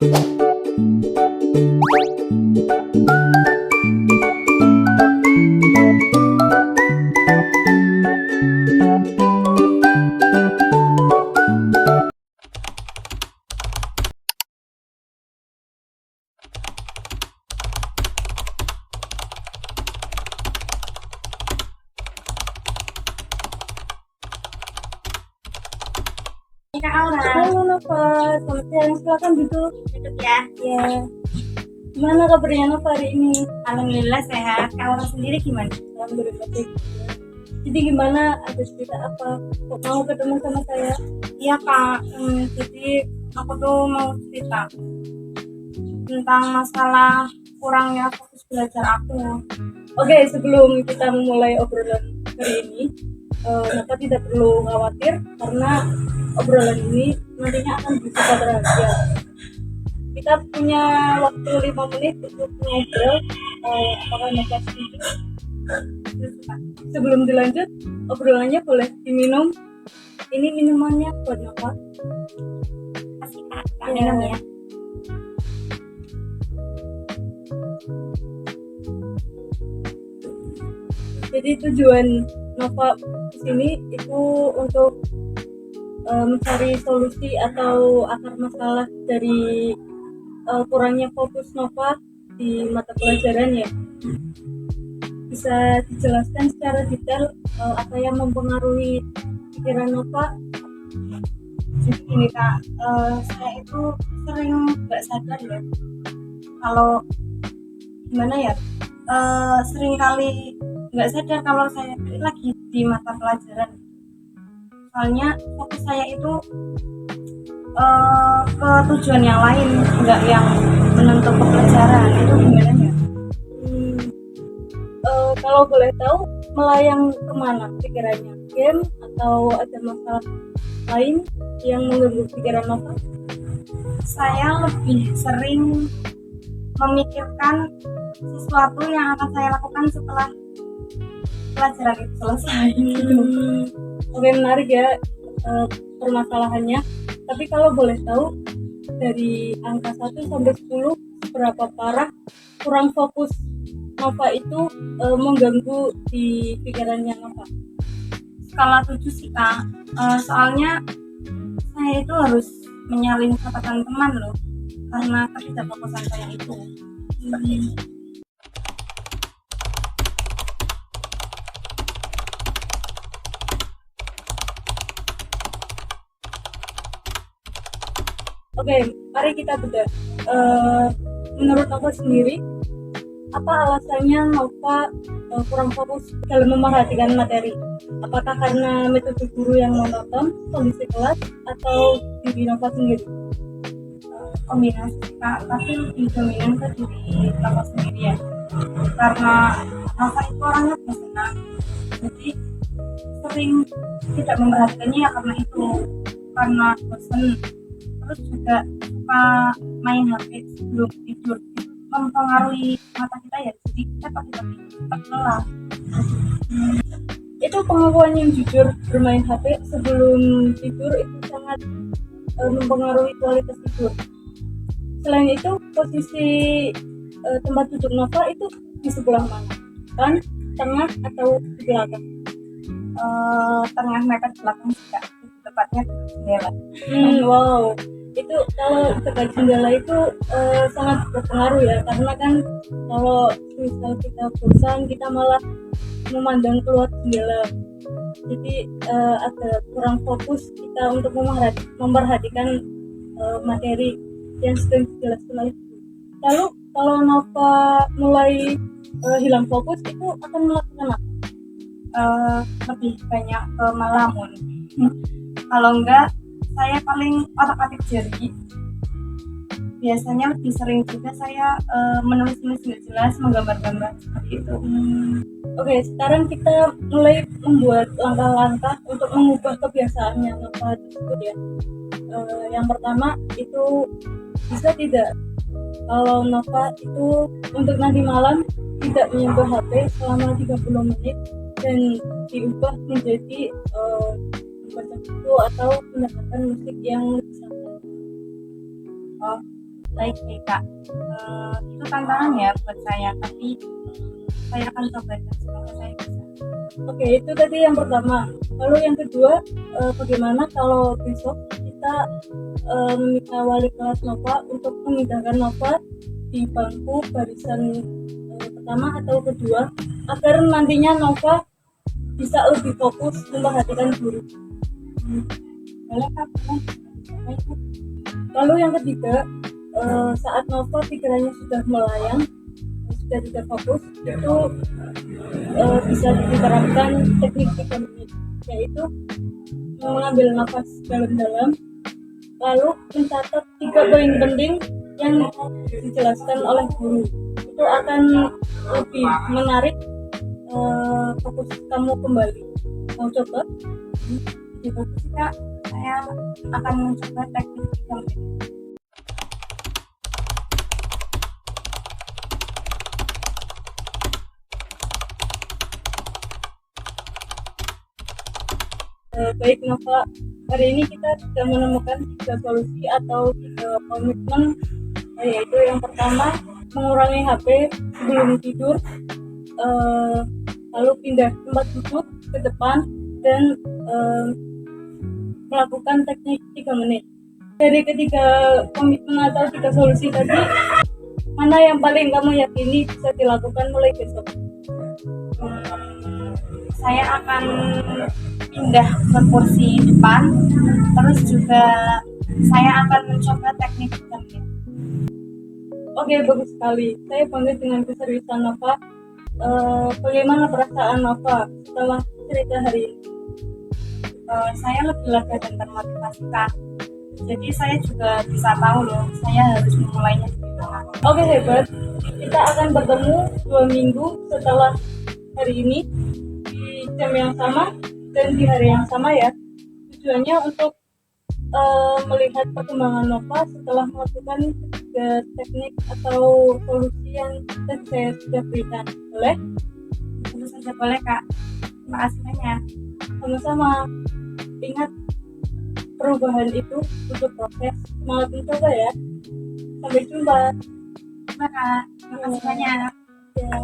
Kak Aura. Halo Nova, selamat siang, silakan duduk. Duduk ya. Ya, gimana kabarnya Nova hari ini? Alhamdulillah sehat. Kak Aura sendiri gimana? Alhamdulillah baik. Jadi gimana? Ada cerita apa? Kok mau ketemu sama saya? Iya Kak, jadi aku tuh mau cerita tentang masalah kurangnya fokus belajar aku. Oke, sebelum kita memulai obrolan hari ini, Nova tidak perlu khawatir karena obrolan ini nantinya akan bersifat rahasia. Kita punya waktu 5 menit untuk ngobrol. Apakah Nova setuju? Sebelum dilanjut, obrolannya boleh diminum. Ini minumannya buat Nova. Kasih Kak, Kak minum ya. Jadi tujuan Nova di sini itu untuk mencari solusi atau akar masalah dari kurangnya fokus Nova di mata pelajaran ya. Bisa dijelaskan secara detail apa yang mempengaruhi pikiran Nova? Jadi gini Kak, saya itu sering nggak sadar ya kalau gimana ya, sering kali nggak sadar kalau saya itu lagi di mata pelajaran. Soalnya fokus saya itu ke tujuan yang lain, nggak yang menentu ke pelajaran. Itu gimana ya? Kalau boleh tahu melayang kemana pikirannya? Game atau ada masalah lain yang mengganggu pikiran Nova? Saya lebih sering memikirkan sesuatu yang akan saya lakukan setelah pelajaran itu selesai. Oke, menarik ya permasalahannya. Tapi kalau boleh tahu dari angka 1 sampai 10 berapa parah kurang fokus Nova itu mengganggu di pikirannya Nova? Skala 7 sih Kak. Soalnya saya itu harus menyalin catatan teman loh karena ketidakfokusan saya itu. Seperti itu. Oke, mari kita bedah. Menurut Nova sendiri, apa alasannya Nova kurang fokus dalam memerhatikan materi? Apakah karena metode guru yang monoton, kondisi kelas, atau diri Nova sendiri? Kombinasi Kak, tapi lebih dominan ke diri Nova sendiri ya. Karena Nova itu orangnya bosan, jadi sering tidak memperhatikannya ya karena itu, karena bosan. Terus juga suka main HP sebelum tidur, mempengaruhi mata kita ya, jadi kita pagi-pagi cepat lelah. Itu pengakuan yang jujur, bermain HP sebelum tidur itu sangat mempengaruhi kualitas tidur. Selain itu, posisi tempat duduk Nova itu di sebelah mana? Kan, tengah, atau di belakang? Tengah mepet belakang juga, tepatnya di jendela. Wow, itu kalau dekat jendela itu sangat berpengaruh ya, karena kan kalau misal kita bosan kita malah memandang keluar jendela, jadi agak kurang fokus kita untuk memperhatikan materi yang sedang dijelaskan oleh guru. Lalu kalau Nova mulai hilang fokus itu akan melakukan apa? Lebih banyak ke melamun. Kalau enggak, saya paling otak-atik jari. Biasanya lebih sering juga saya menulis-nulis nggak jelas, menggambar-gambar seperti itu. Oke, sekarang kita mulai membuat langkah-langkah untuk mengubah kebiasaannya Nova tersebut ya. Yang pertama itu bisa tidak kalau Nova itu untuk nanti malam tidak menyentuh HP selama 30 menit dan diubah menjadi membaca buku atau mendengarkan musik yang lebih santai. Baik deh kak. Itu tantangan ya buat saya, tapi saya akan coba dan semoga saya bisa. Oke, itu tadi yang pertama. Lalu yang kedua, bagaimana kalau besok kita meminta wali kelas Nova untuk memindahkan Nova di bangku barisan pertama atau kedua, agar nantinya Nova bisa lebih fokus memperhatikan guru. Boleh kak, boleh. Lalu yang ketiga, saat Nova pikirannya sudah melayang, sudah tidak fokus, itu bisa diterapkan teknik 3 menit, yaitu mengambil nafas dalam-dalam, lalu mencatat 3 poin penting yang dijelaskan oleh guru. Itu akan lebih menarik fokus kamu kembali. Mau coba? Jadi bagus sih kak, saya akan mencoba teknik 3 menit. Baik Nova, hari ini kita sudah menemukan 3 solusi atau 3 komitmen, yaitu yang pertama mengurangi HP sebelum tidur, lalu pindah tempat duduk ke depan, dan melakukan teknik 3 menit. Dari ketiga komitmen atau 3 solusi tadi, mana yang paling kamu yakini bisa dilakukan mulai besok? Saya akan pindah ke kursi depan, terus juga saya akan mencoba teknik 3 menit. Oke, bagus sekali. Saya bangga dengan keseriusan Nova. Bagaimana perasaan Nova setelah cerita hari ini? Saya lebih lega dan termotivasi kak. Jadi saya juga bisa tahu loh, saya harus memulainya dari mana. Oke, hebat. Kita akan bertemu 2 minggu setelah hari ini di jam yang sama dan di hari yang sama ya. Tujuannya untuk melihat perkembangan Nova setelah melakukan 3 teknik atau solusi yang tadi saya sudah berikan. Boleh? Tentu saja boleh kak. Terima kasih banyak. Sama-sama. Ingat, perubahan itu butuh proses. Semangat mencoba ya. Sampai jumpa. Terima kak. Terima kasih banyak. Ya.